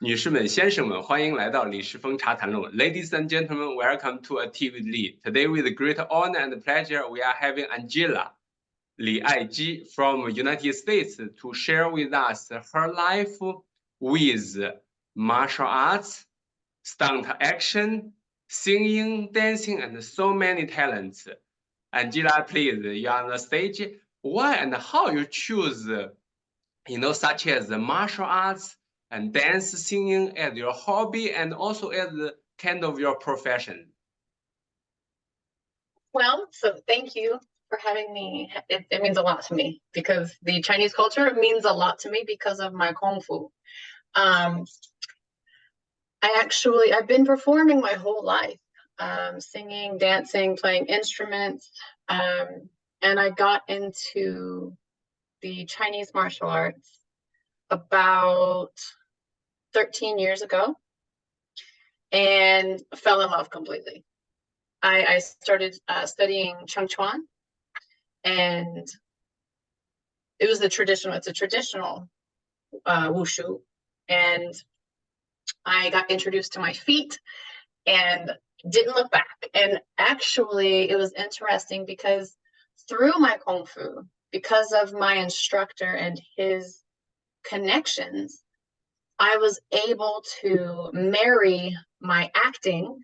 女士们、先生们，欢迎来到李世锋茶谈录。Ladies and gentlemen, welcome to a tea with Li. Today, with great honor and pleasure, we are having Angela Lyn from United States to share with us her life with martial arts, stunt action, singing, dancing, and so many talents. Angela, please, you are on the stage. Why and how you choose, such as the martial arts and dance, singing as your hobby and also as kind of your profession? Well, so thank you for having me. It means a lot to me because the Chinese culture means a lot to me because of my Kungfu. I've been performing my whole life, singing, dancing, playing instruments, and I got into the Chinese martial arts about 13 years ago and fell in love completely. I started studying Chengchuan, and it's a traditional wushu, and I got introduced to my feet and didn't look back. And actually, it was interesting because through my Kung Fu, because of my instructor and his connections, I was able to marry my acting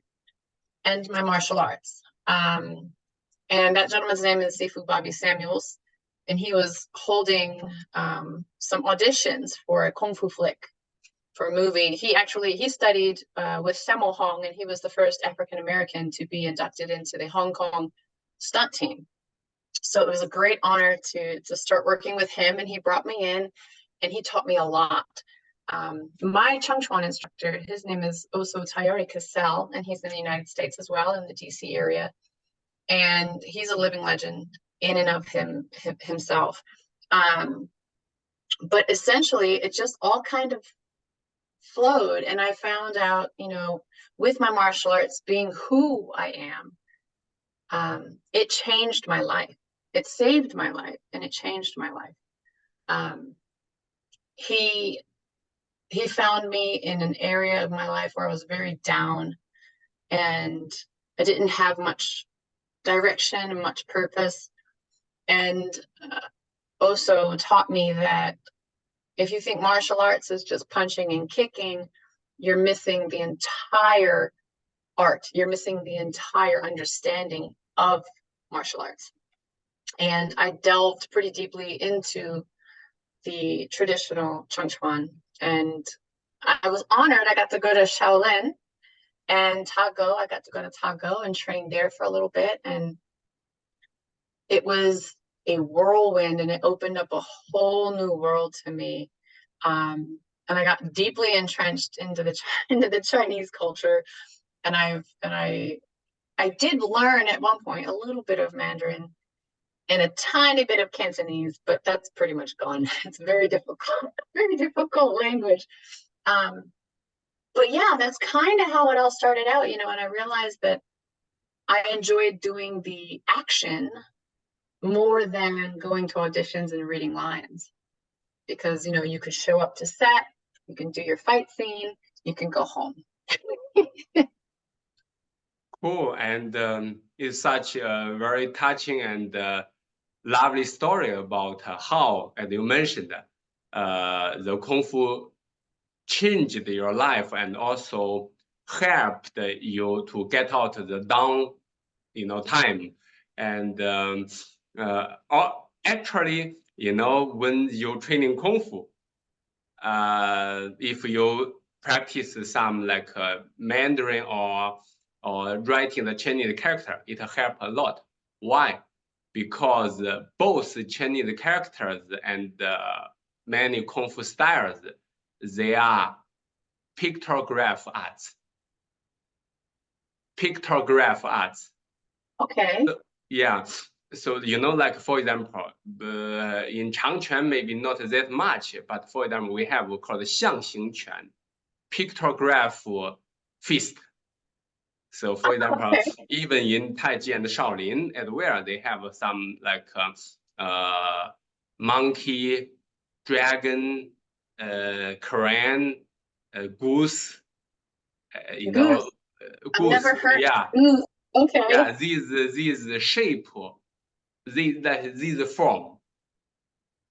and my martial arts. And that gentleman's name is Sifu Bobby Samuels, and he was holding some auditions for a Kung Fu flick, for a movie. He studied with Sammo Hong, and he was the first African-American to be inducted into the Hong Kong stunt team. So it was a great honor to start working with him, and he brought me in, and he taught me a lot. My Chengchuan instructor, his name is Oso Tayori Cassell, and he's in the United States as well, in the DC area. And he's a living legend in and of himself. But essentially, it just all kind of flowed. And I found out, with my martial arts being who I am, it changed my life. It saved my life, and it changed my life. He found me in an area of my life where I was very down, and I didn't have much direction and much purpose, and also taught me that if you think martial arts is just punching and kicking, you're missing the entire art. You're missing the entire understanding of martial arts. And I delved pretty deeply into the traditional Chengchuan, and I was honored. I got to go to Shaolin and Tago. I got to go to Tago and train there for a little bit, and it was a whirlwind, and it opened up a whole new world to me. And I got deeply entrenched into the Chinese culture, and I did learn at one point a little bit of Mandarin and a tiny bit of Cantonese, but that's pretty much gone. It's very difficult language. But yeah, that's kind of how it all started out, and I realized that I enjoyed doing the action more than going to auditions and reading lines, because you could show up to set, you can do your fight scene, you can go home. Cool, and it's such a very touching and lovely story about how, as you mentioned, the Kung Fu changed your life and also helped you to get out the down, time. And actually, when you're training Kung Fu, if you practice some like Mandarin or writing the Chinese character, it helps a lot. Why? Because both Chinese characters and many Kung Fu styles, they are pictograph arts. Okay. Yeah. So, like, for example, in Changquan, maybe not that much, but for example, we have called Xiangxing Quan, pictograph fist. So, for example, even in Tai Chi and Shaolin as well, they have some like monkey, dragon, crane, goose, Goose. I've never heard. Yeah. Goose. Okay. Yeah, these shape, these form,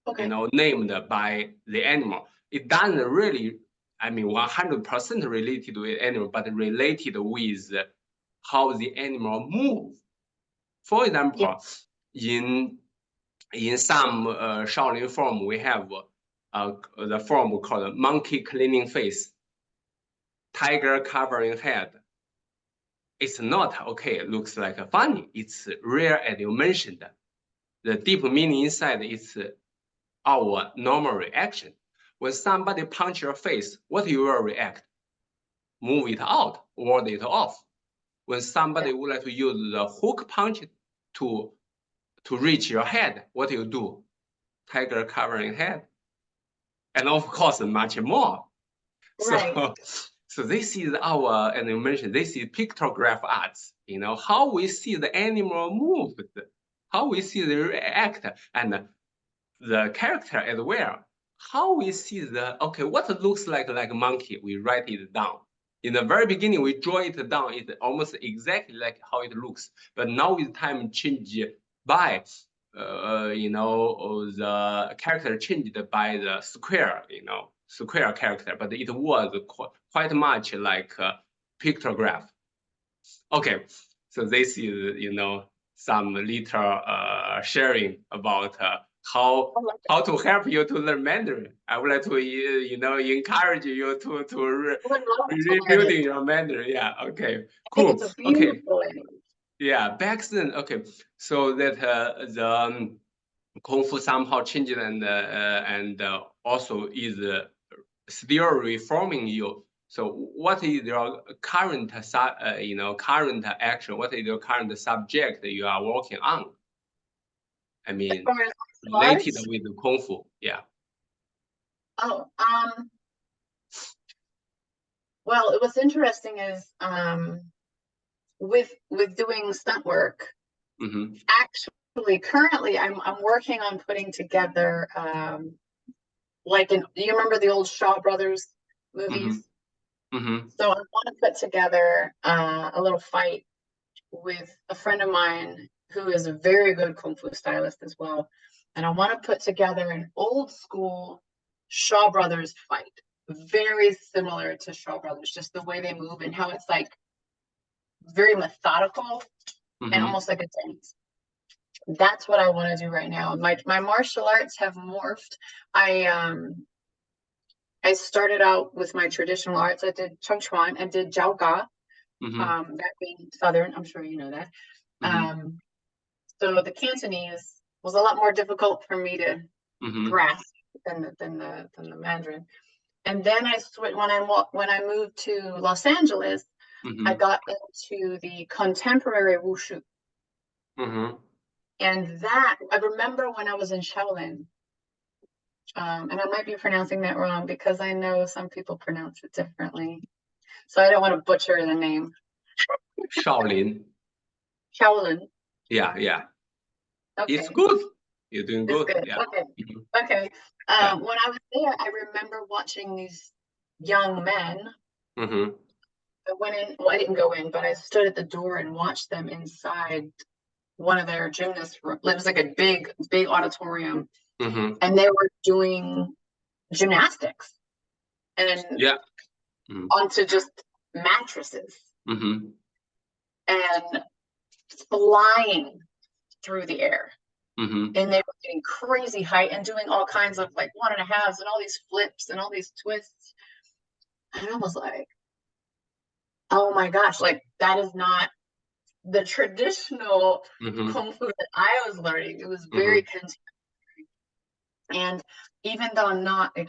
Okay. Named by the animal. It doesn't really, 100% related with animal, but related with how the animal move. For example, in some Shaolin form, we have the form called monkey cleaning face, tiger covering head. It's not okay. It looks like funny. It's rare, as you mentioned. The deep meaning inside is our normal reaction. When somebody punch your face, what you will react? Move it out, ward it off. When somebody would like to use the hook punch to reach your head, what you do? Tiger covering head. And of course, much more. Right. So this is our, and you mentioned, this is pictograph arts, how we see the animal move, how we see the react, and the character as well. How we see what looks like a monkey, we write it down. In the very beginning, we draw it down, it's almost exactly like how it looks. But now with time change by, the character changed by the square, square character, but it was quite much like a pictograph. Okay, so this is, some little sharing about how to help you to learn Mandarin. I would like to, encourage you to rebuilding your Mandarin. Yeah, okay, cool. I think it's a beautiful language. Yeah, back then, okay, so that the Kungfu somehow changed and also is still reforming you. So what is your current, current action? What is your current subject you are working on? Related with the Kungfu, yeah. Oh, well, what's interesting is with doing stunt work, actually, currently, I'm working on putting together do you remember the old Shaw Brothers movies? So I want to put together a little fight with a friend of mine who is a very good Kung Fu stylist as well. And I want to put together an old school Shaw Brothers fight, very similar to Shaw Brothers, just the way they move and how it's like very methodical and almost like a dance. That's what I want to do right now. My martial arts have morphed. I started out with my traditional arts. I did Chung Chuan and did Jiao Ga, that being Southern. I'm sure you know that. So the Cantonese was a lot more difficult for me to grasp than the Mandarin. And then when I moved to Los Angeles, I got into the contemporary wushu. And that, I remember when I was in Shaolin, and I might be pronouncing that wrong because I know some people pronounce it differently. So I don't want to butcher the name. Shaolin. Yeah. Okay. It's good. You're doing good. Yeah. Okay. When I was there, I remember watching these young men. I went in, well, I didn't go in, but I stood at the door and watched them inside one of their gymnast rooms. It was like a big auditorium. And they were doing gymnastics and onto just mattresses and flying through the air. And they were getting crazy height and doing all kinds of like 1.5s and all these flips and all these twists. And I was like, oh my gosh, like that is not the traditional Kung Fu that I was learning. It was very contemporary. And even though I'm not an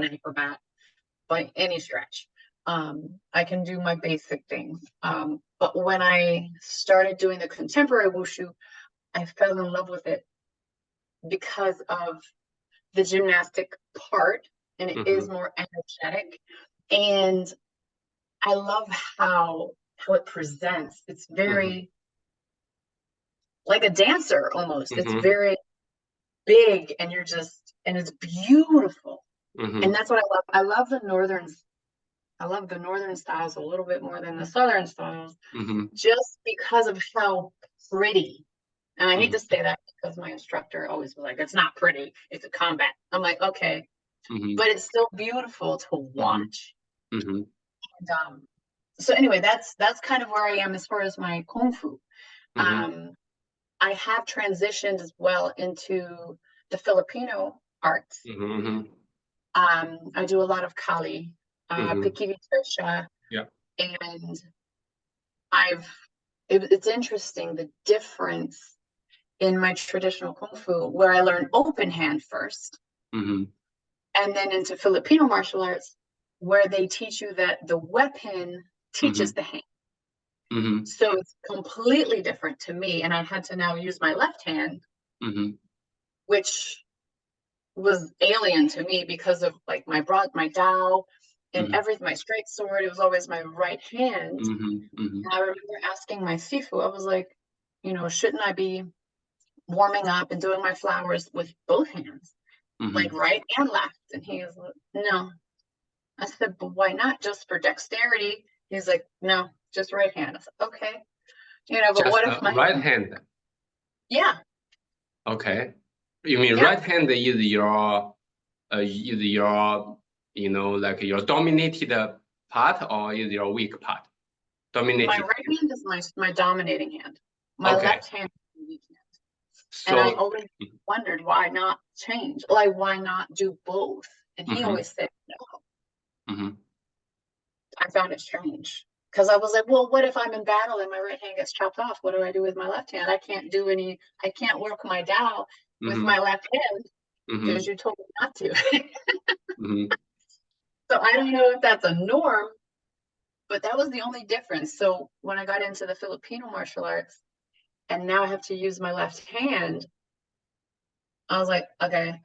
acrobat by any stretch, I can do my basic things. But when I started doing the contemporary wushu, I fell in love with it because of the gymnastic part, and it is more energetic. And I love how it presents. It's very like a dancer almost. It's very big, and it's beautiful. And that's what I love. I love the northern I love the northern styles a little bit more than the southern styles, Mm-hmm. just because of how pretty. And I hate Mm-hmm. to say that because my instructor always was like, "It's not pretty, it's a combat." I'm like, okay, Mm-hmm. but it's still beautiful to watch. Mm-hmm. And so anyway, that's kind of where I am as far as my Kungfu. Mm-hmm. I have transitioned as well into the Filipino arts. Mm-hmm. I do a lot of Kali, Mm-hmm. Pikivitosha, Yeah. and it's interesting the difference in my traditional Kung Fu, where I learned open hand first, Mm-hmm. and then into Filipino martial arts, where they teach you that the weapon teaches the hand. Mm-hmm. So it's completely different to me, and I had to now use my left hand, Mm-hmm. which was alien to me because of like my Dao and Mm-hmm. everything, my straight sword. It was always my right hand. Mm-hmm. Mm-hmm. And I remember asking my Sifu, I was like, shouldn't I be warming up and doing my flowers with both hands, Mm-hmm. like right and left? And he was like, no. I said, but why not? Just for dexterity? He's like, no, just right hand. I said, okay. But Just what if my right hand? Yeah. Okay. You mean Yeah. right hand is your like your dominated part, or is your weak part? Dominated. My right hand is my dominating hand. My Okay. left hand is my weak hand. And I So always wondered, why not change? Like, why not do both? And he Mhm. always said no. Mhm. I found it strange because I was like, well, what if I'm in battle and my right hand gets chopped off? What do I do with my left hand? I can't work my Dao with Mhm. my left hand Mhm. because you told me not to. Mhm. So I don't know if that's a norm, but that was the only difference. So when I got into the Filipino martial arts and now I have to use my left hand, I was like, okay,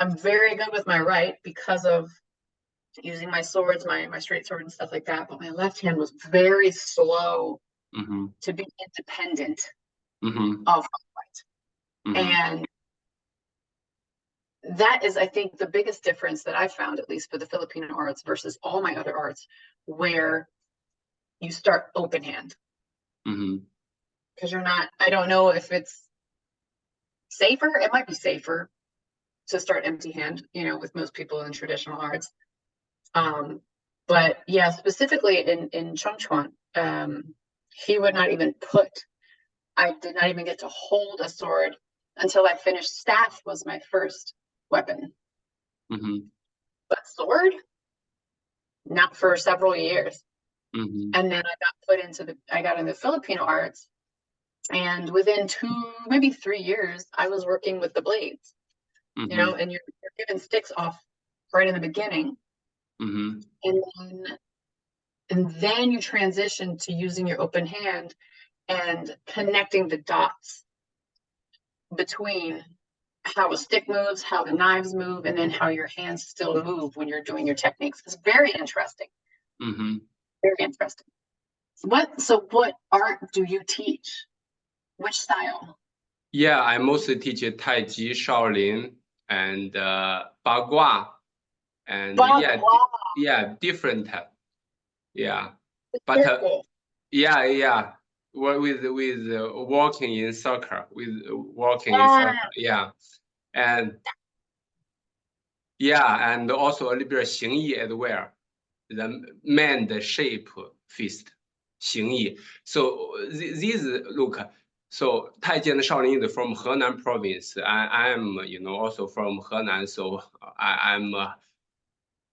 I'm very good with my right because of using my swords, my straight sword and stuff like that. But my left hand was very slow Mhm. to be independent Mhm. of my right. Mhm. And that is, I think, the biggest difference that I found, at least for the Filipino arts versus all my other arts, where you start open hand. Mhm. Because I don't know if it's safer. It might be safer to start empty hand, with most people in traditional arts. But yeah, specifically in Chongchuan, he would not even I did not even get to hold a sword until I finished. Staff was my first weapon. Mhm. But sword, not for several years. Mhm. And then I got into Filipino arts, and within 2, maybe 3 years, I was working with the blades, Mhm. and you're given sticks off right in the beginning. Mhm. And then you transition to using your open hand and connecting the dots between how a stick moves, how the knives move, and then how your hands still move when you're doing your techniques. It's very interesting. Mhm. Very interesting. What art do you teach? Which style? Yeah, I mostly teach Tai Chi, Shaolin, and Bagua, and yeah, different. Yeah, but Circle. yeah, with walking in circle, yeah, and and also a little bit of 形意 as well, the man shape fist 形意. So these look. So Taijian and Shaolin is from Henan province. I'm also from Henan, so I'm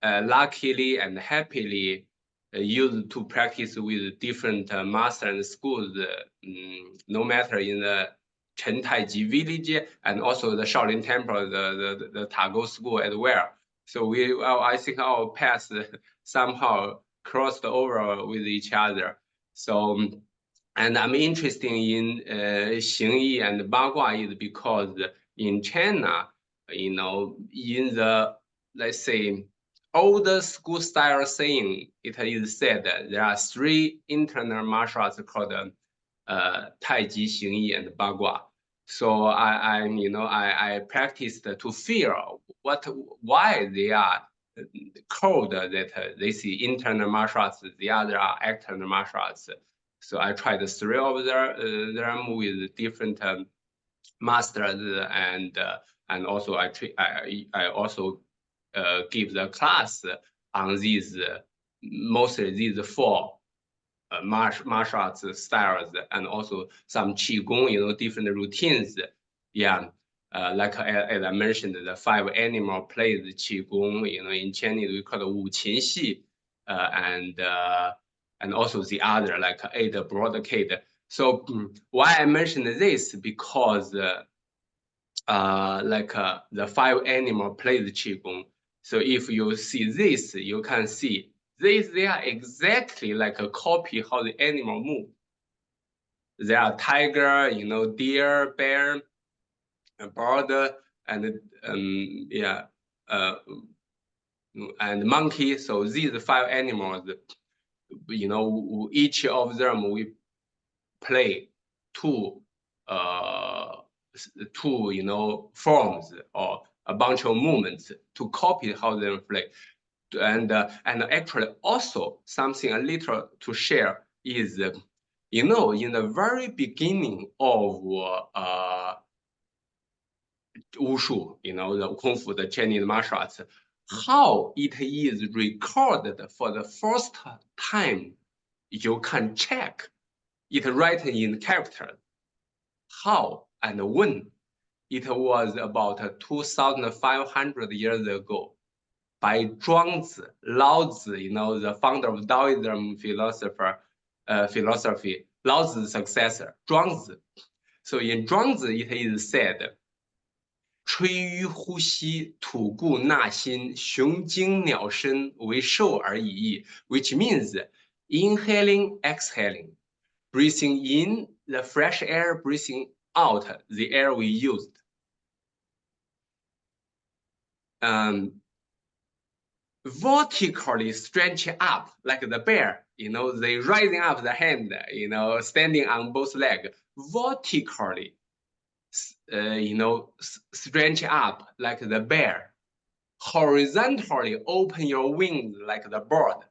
luckily and happily used to practice with different master and schools, no matter in the Chen Taiji village and also the Shaolin temple, the Tago school as well. So I think our paths somehow crossed over with each other. So, and I'm interested in Xingyi and Bagua is because in China, in the, let's say, older school style saying, it is said that there are 3 internal martial arts called Tai Chi, Xingyi, and Bagua. So I practiced to feel why they are code that they see internal martial arts, the other are external martial arts. So I tried 3 of them with different masters, and also I also give the class on these mostly these 4 martial arts styles, and also some qigong, different routines. Yeah, like as I mentioned, the 5 animal plays qigong, in Chinese we call it 五禽戏, and also the other like 8 brocade. So why I mentioned this, because like the 5 animal plays qigong. So if you see this, you can see they are exactly like a copy how the animal move. There are tiger, deer, bear, bird, and and monkey. So these 5 animals, each of them we play 2 forms or a bunch of movements to copy how they play. And actually also something a little to share is, in the very beginning of Wushu, the Kungfu, the Chinese martial arts, how it is recorded for the first time, you can check it written in characters. How and when? It was about 2,500 years ago by Zhuangzi, Laozi, the founder of Taoism philosophy, Laozi's successor, Zhuangzi. So in Zhuangzi, it is said, 吹于呼吸，吐故纳新，雄精鸟身，为兽而已矣, which means inhaling, exhaling, breathing in the fresh air, breathing out the air we used. Vertically stretch up like the bear, they rising up the hand, standing on both legs, vertically, stretch up like the bear, horizontally open your wings like the bird.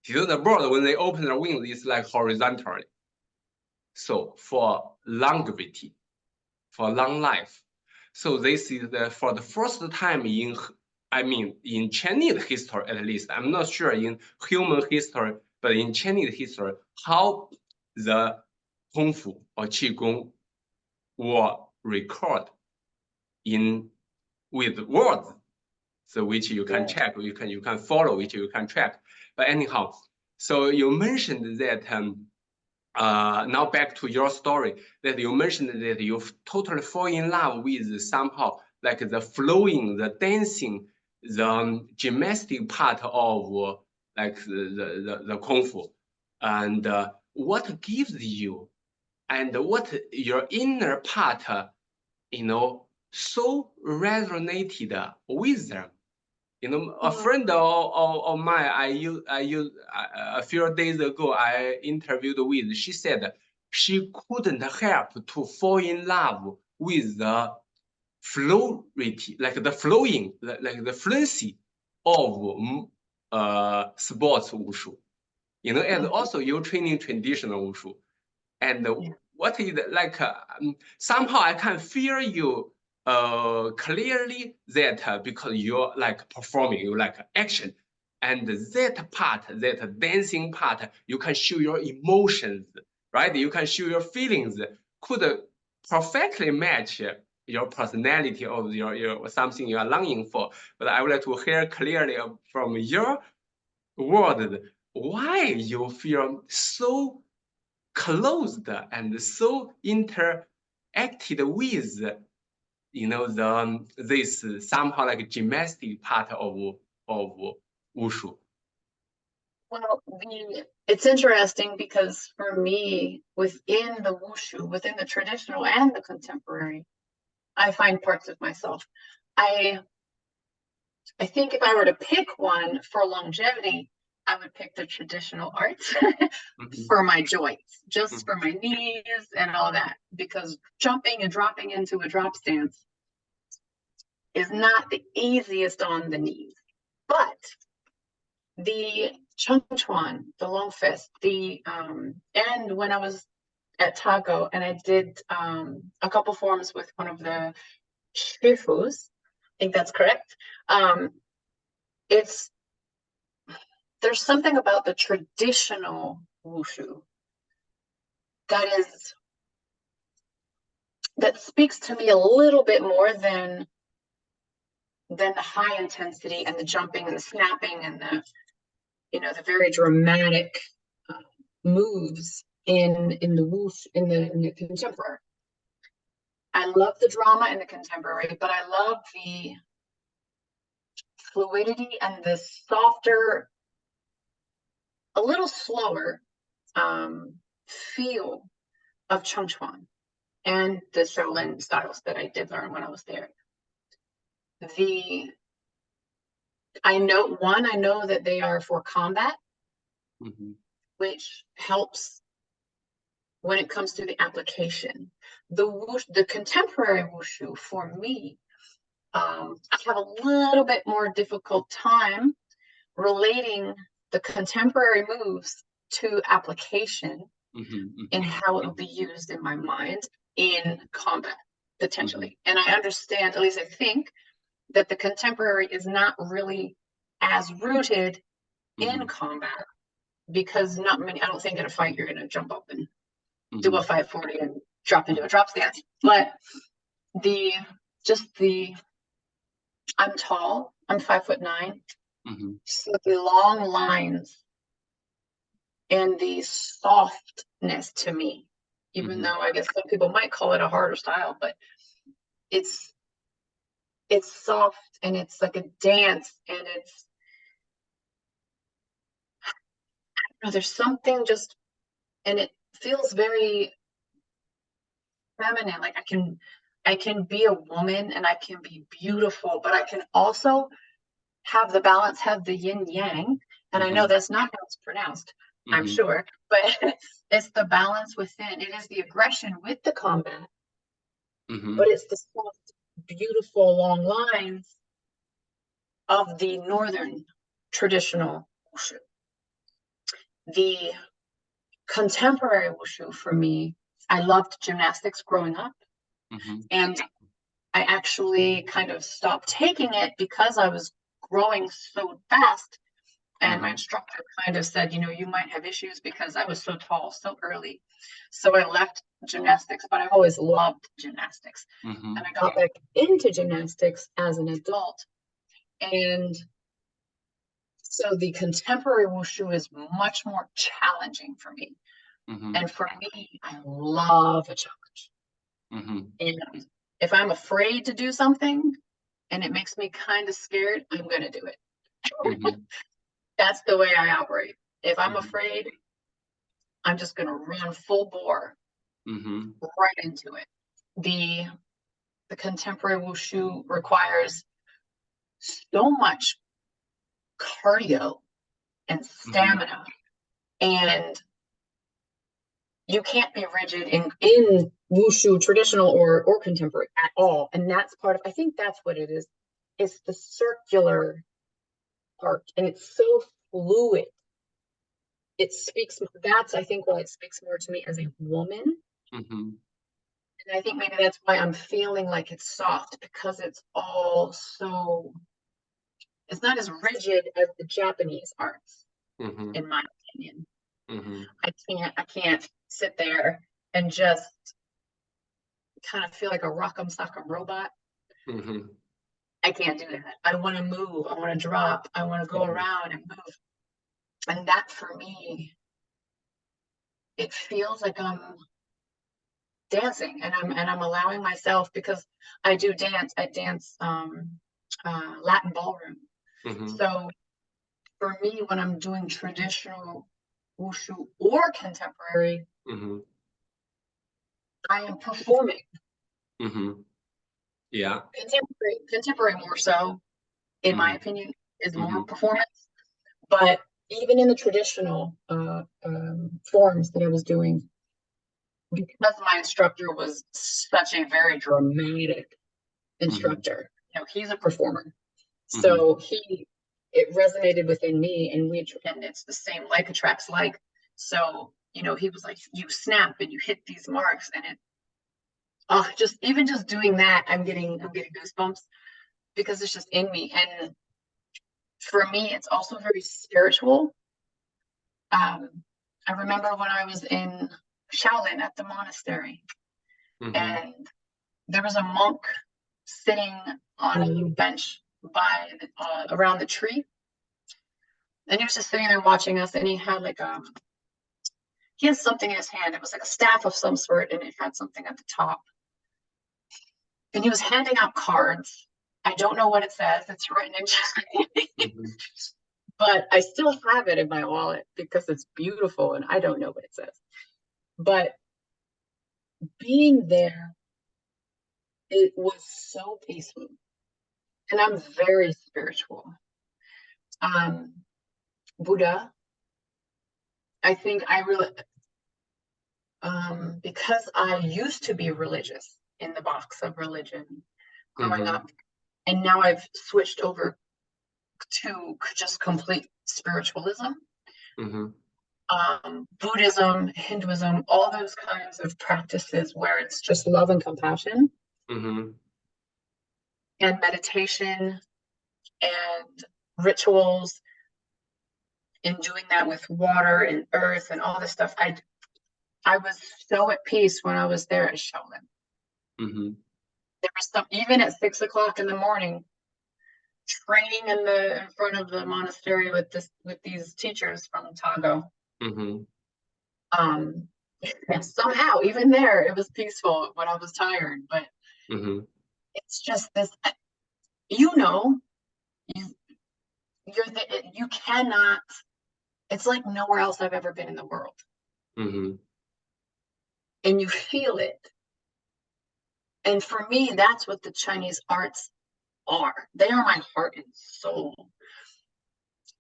The bird, when they open their wings, it's like horizontally. So for longevity, for long life. So this is for the first time in Chinese history, at least. I'm not sure in human history, but in Chinese history, how the Kung Fu or Qigong were recorded with words, so which you can check, you can follow, which you can track. But anyhow, so you mentioned that now back to your story, that you mentioned that you totally fall in love with somehow like the flowing, the dancing, the gymnastic part of like the Kung Fu, and what gives you, and what your inner part, so resonated with them. A friend of mine, a few days ago, I interviewed with, she said she couldn't help to fall in love with the fluidity, like the flowing, like the fluency of sports wushu. And also you training traditional wushu. And what is like, somehow I can feel you clearly that because you're like performing, you like action, and that part, that dancing part, you can show your emotions, right? You can show your feelings, could perfectly match your personality or your something you are longing for. But I would like to hear clearly from your words why you feel so closed and so interacted with, this somehow like gymnastic part of wushu. Well, it's interesting because for me, within the wushu, within the traditional and the contemporary, I find parts of myself. I think if I were to pick one for longevity, I would pick the traditional arts for my joints, just for my knees and all that, because jumping and dropping into a drop stance is not the easiest on the knees. But the Chung Chuan, the long fist, and when I was at Taco and I did a couple forms with one of the Shifus, I think that's correct. There's something about the traditional wushu that speaks to me a little bit more than the high intensity and the jumping and the snapping and the very dramatic moves in the wushu in the contemporary. I love the drama in the contemporary, but I love the fluidity and the softer, a little slower feel of Chung Chuan and the Shaolin styles that I did learn when I was there. I know that they are for combat, which helps when it comes to the application. The contemporary wushu for me, I have a little bit more difficult time relating the contemporary moves to application and how it will be used in my mind in combat potentially. And I understand, at least I think, that the contemporary is not really as rooted in combat, because I don't think in a fight you're going to jump up and do a 540 and drop into a drop stance. But I'm tall, I'm 5'9", so the long lines and the softness to me, even though I guess some people might call it a harder style, but it's soft and it's like a dance, and there's something and it feels very feminine. Like I can be a woman and I can be beautiful, but I can also have the balance, have the yin yang. And I know that's not how it's pronounced, I'm sure, but it's the balance within. It is the aggression with the combat, but it's the soft, beautiful long lines of the northern traditional wushu. The contemporary wushu for me, I loved gymnastics growing up, and I actually kind of stopped taking it because I was growing so fast, and my instructor kind of said, you might have issues because I was so tall so early. So I left gymnastics, but I've always loved gymnastics. And I got back into gymnastics as an adult. And so the contemporary wushu is much more challenging for me. And for me, I love a challenge. And if I'm afraid to do something and it makes me kind of scared, I'm going to do it. That's the way I operate. If I'm afraid, I'm just going to run full bore right into it. The contemporary wushu requires so much cardio and stamina, and you can't be rigid in wushu, traditional or contemporary at all. And that's I think that's what it is. It's the circular part, and it's so fluid. That's, I think, why it speaks more to me as a woman. And I think maybe that's why I'm feeling like it's soft, because it's not as rigid as the Japanese arts, in my opinion. I can't sit there and just kind of feel like a rock'em sock'em robot. I can't do that. I want to move. I want to drop. I want to go around and move. And that, for me, it feels like I'm dancing, and I'm allowing myself, because I do dance. I dance Latin ballroom. So for me, when I'm doing traditional wushu or contemporary, I am performing. Yeah. Contemporary more so, in my opinion, is more performance. But even in the traditional forms that I was doing, because my instructor was such a very dramatic instructor, he's a performer. So it resonated within me, and it's the same, like attracts like. So, you know, he was like, you snap and you hit these marks, and just doing that, I'm getting goosebumps, because it's just in me. And for me, it's also very spiritual. I remember when I was in Shaolin at the monastery, and there was a monk sitting on a bench around the tree, and he was just sitting there watching us, and he had something in his hand. It was like a staff of some sort, and it had something at the top, and he was handing out cards. I don't know what it says. It's written in Chinese, but I still have it in my wallet because it's beautiful, and I don't know what it says. But being there, it was so peaceful, and I'm very spiritual. Buddha, I think I really, because I used to be religious in the box of religion growing up, and now I've switched over to just complete spiritualism. Buddhism, Hinduism, all those kinds of practices where it's just love and compassion, and meditation and rituals, and doing that with water and earth and all this stuff. I was so at peace when I was there at Shaolin. There was some, even at 6 o'clock in the morning, training in front of the monastery with these teachers from Tago. Somehow, even there, it was peaceful when I was tired. But it's just this, you cannot. It's like nowhere else I've ever been in the world, and you feel it. And for me, that's what the Chinese arts are. They are my heart and soul.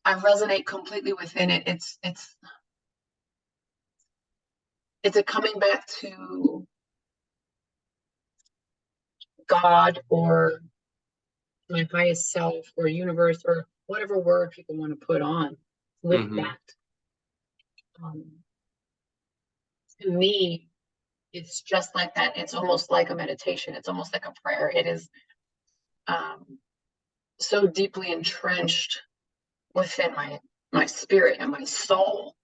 I resonate completely within it. It's a coming back to God, or my highest self, or universe, or whatever word people want to put on with that. To me, it's just like that. It's almost like a meditation. It's almost like a prayer. It is so deeply entrenched within my spirit and my soul.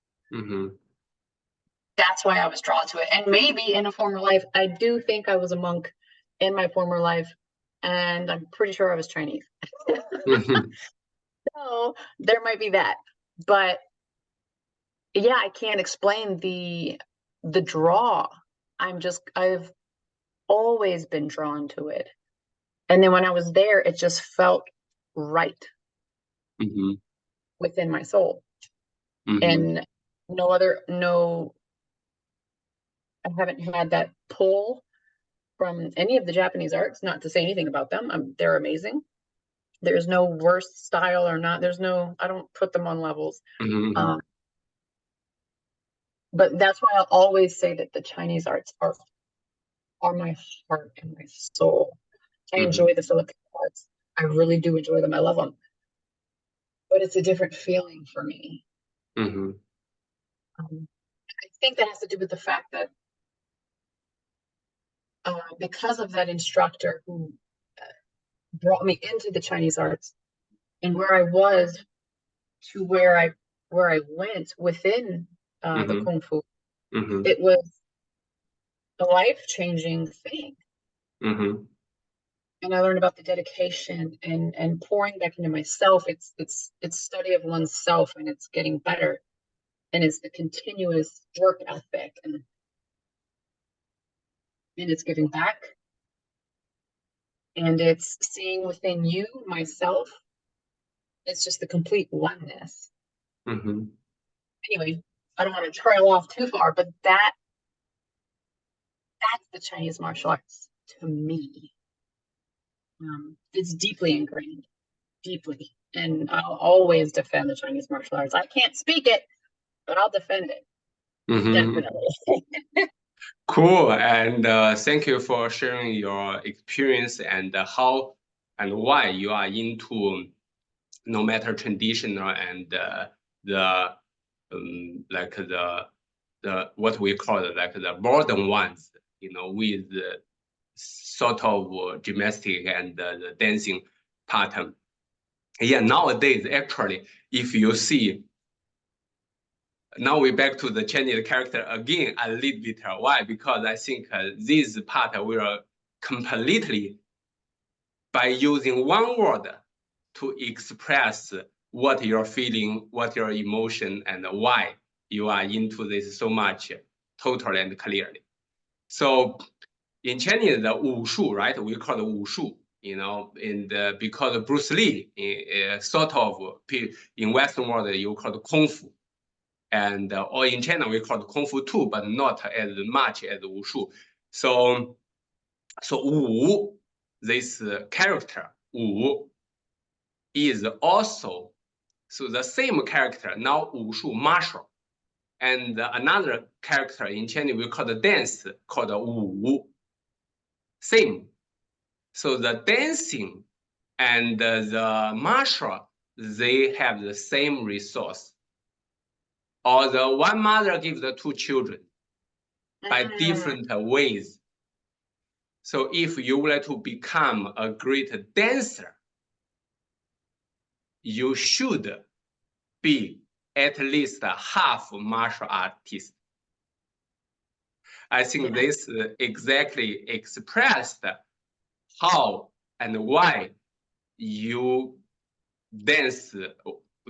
That's why I was drawn to it. And maybe in a former life, I do think I was a monk in my former life, and I'm pretty sure I was Chinese. So there might be that. But yeah, I can't explain the draw. I've always been drawn to it. And then when I was there, it just felt right within my soul. And I haven't had that pull from any of the Japanese arts, not to say anything about them. They're amazing. There's no worse style or not. I don't put them on levels. But that's why I'll always say that the Chinese arts are my heart and my soul. I enjoy the Filipino arts. I really do enjoy them. I love them. But it's a different feeling for me. I think that has to do with the fact that because of that instructor who brought me into the Chinese arts, and where I was to where I went within the Kungfu, it was a life-changing thing. And I learned about the dedication and pouring back into myself. It's study of oneself, and it's getting better, and it's the continuous work ethic, and it's giving back, and it's seeing within you, myself. It's just the complete oneness. Anyway, I don't want to trail off too far, but that's the Chinese martial arts to me. It's deeply ingrained, deeply, and I'll always defend the Chinese martial arts. I can't speak it, but I'll defend it. Definitely. Cool, and thank you for sharing your experience and how and why you are into no matter traditional and the like the what we call it, like the modern ones, you know, with sort of gymnastic and the dancing pattern. Yeah, nowadays actually, if you see, now we're back to the Chinese character again a little bit. Why? Because I think this part will completely by using one word to express what you're feeling, what your emotion, and why you are into this so much, totally and clearly. So in Chinese, the 武术, right? We call it 武术, you know, because Bruce Lee, sort of in Western world, you call it Kungfu. And or in China, we call it Kungfu too, but not as much as 武术. So 武, this character, 武, is also, so the same character, now 武术 martial. And another character in Chinese, we call the dance, called 武. Same. So the dancing and the martial, they have the same resource. Or the one mother gives the two children by different ways. So if you would like to become a great dancer, you should be at least a half martial artist. I think this exactly expressed how and why you dance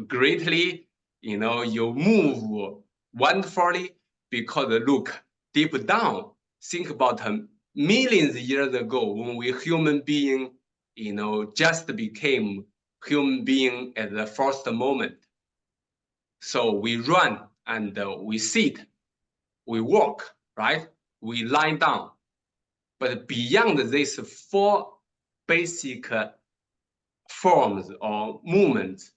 greatly, you know, you move wonderfully, because look deep down, think about millions of years ago when we human being, you know, just became human being at the first moment. So we run and we sit, we walk, right? We lie down. But beyond these four basic forms or movements,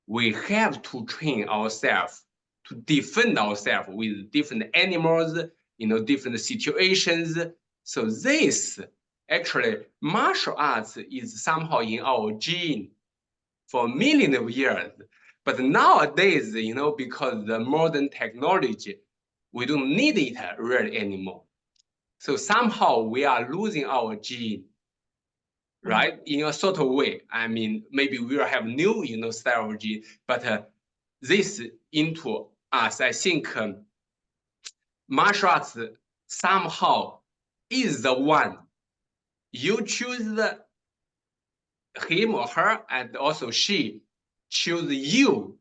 we have to train ourselves to defend ourselves with different animals, you know, different situations. So this actually martial arts is somehow in our gene for millions of years. But nowadays, you know, because the modern technology, we don't need it really anymore. So somehow we are losing our gene, right? In a sort of way. I mean, maybe we will have new, you know, style of gene, but this into us, I think martial arts somehow is the one. You choose him or her, and also she choose you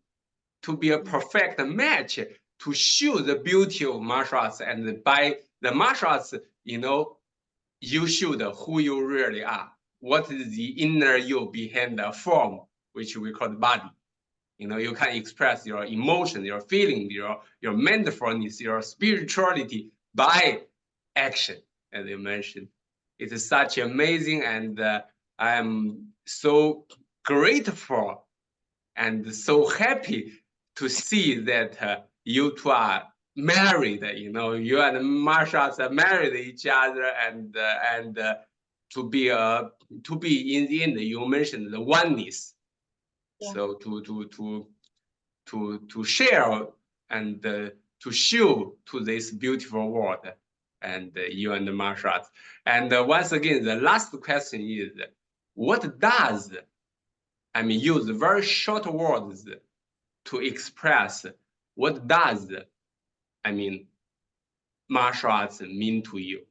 to be a perfect match to show the beauty of martial arts. And by the martial arts, you know, you show who you really are. What is the inner you behind the form, which we call the body. You know, you can express your emotion, your feeling, your mindfulness, your spirituality by action, as you mentioned. It is such amazing, and I am so grateful and so happy to see that you two are married. You know, you and martial arts are married each other, and to be in the end, you mentioned the oneness. Yeah. So to share and to show to this beautiful world, and you and the martial arts. And once again, the last question is, what does, I mean, use very short words to express what does, I mean, martial arts mean to you?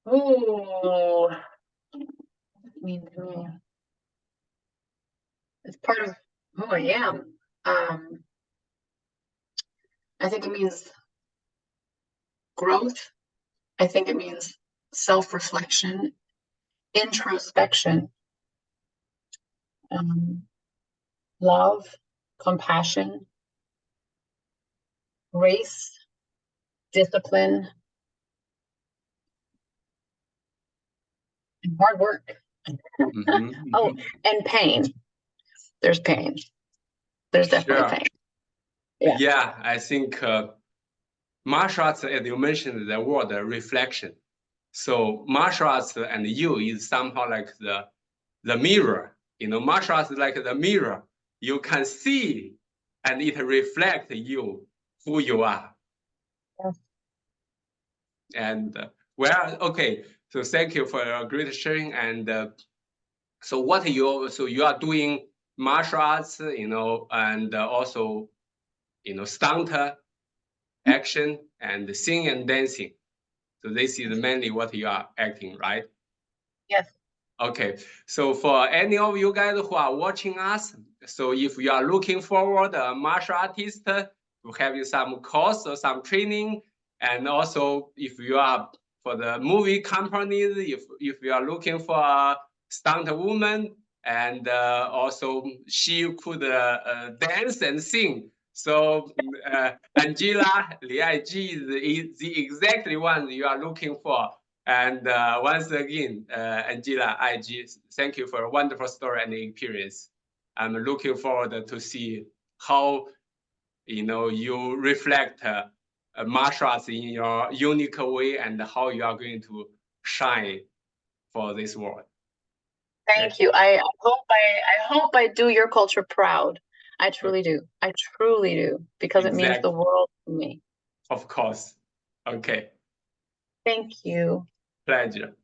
Oh, mean to me. It's part of who I am. I think it means growth. I think it means self-reflection, introspection, love, compassion, grace, discipline, and hard work. Oh, and pain. There's pain. There's definitely pain. Yeah, I think martial arts, as you mentioned, the word reflection. So martial arts and you is somehow like the the mirror. Martial arts is like the mirror. You can see and it reflects you, who you are. Yes. And okay. So thank you for your great sharing. And so you are doing martial arts, and also, stunt, action, and singing and dancing. So this is mainly what you are acting, right? Yes. Okay. So for any of you guys who are watching us, so if you are looking forward a martial artist to have you some course or some training, and also if you are for the movie companies, if you are looking for a stunt woman, and also she could dance and sing. So Angela Lyn is the exactly one you are looking for. And once again, Angela IG, thank you for a wonderful story and experience. I'm looking forward to see how you reflect martial arts in your unique way and how you are going to shine for this world. Thank you. I hope I do your culture proud. I truly do. I truly do, because it means the world to me. Of course. Okay. Thank you. Pleasure.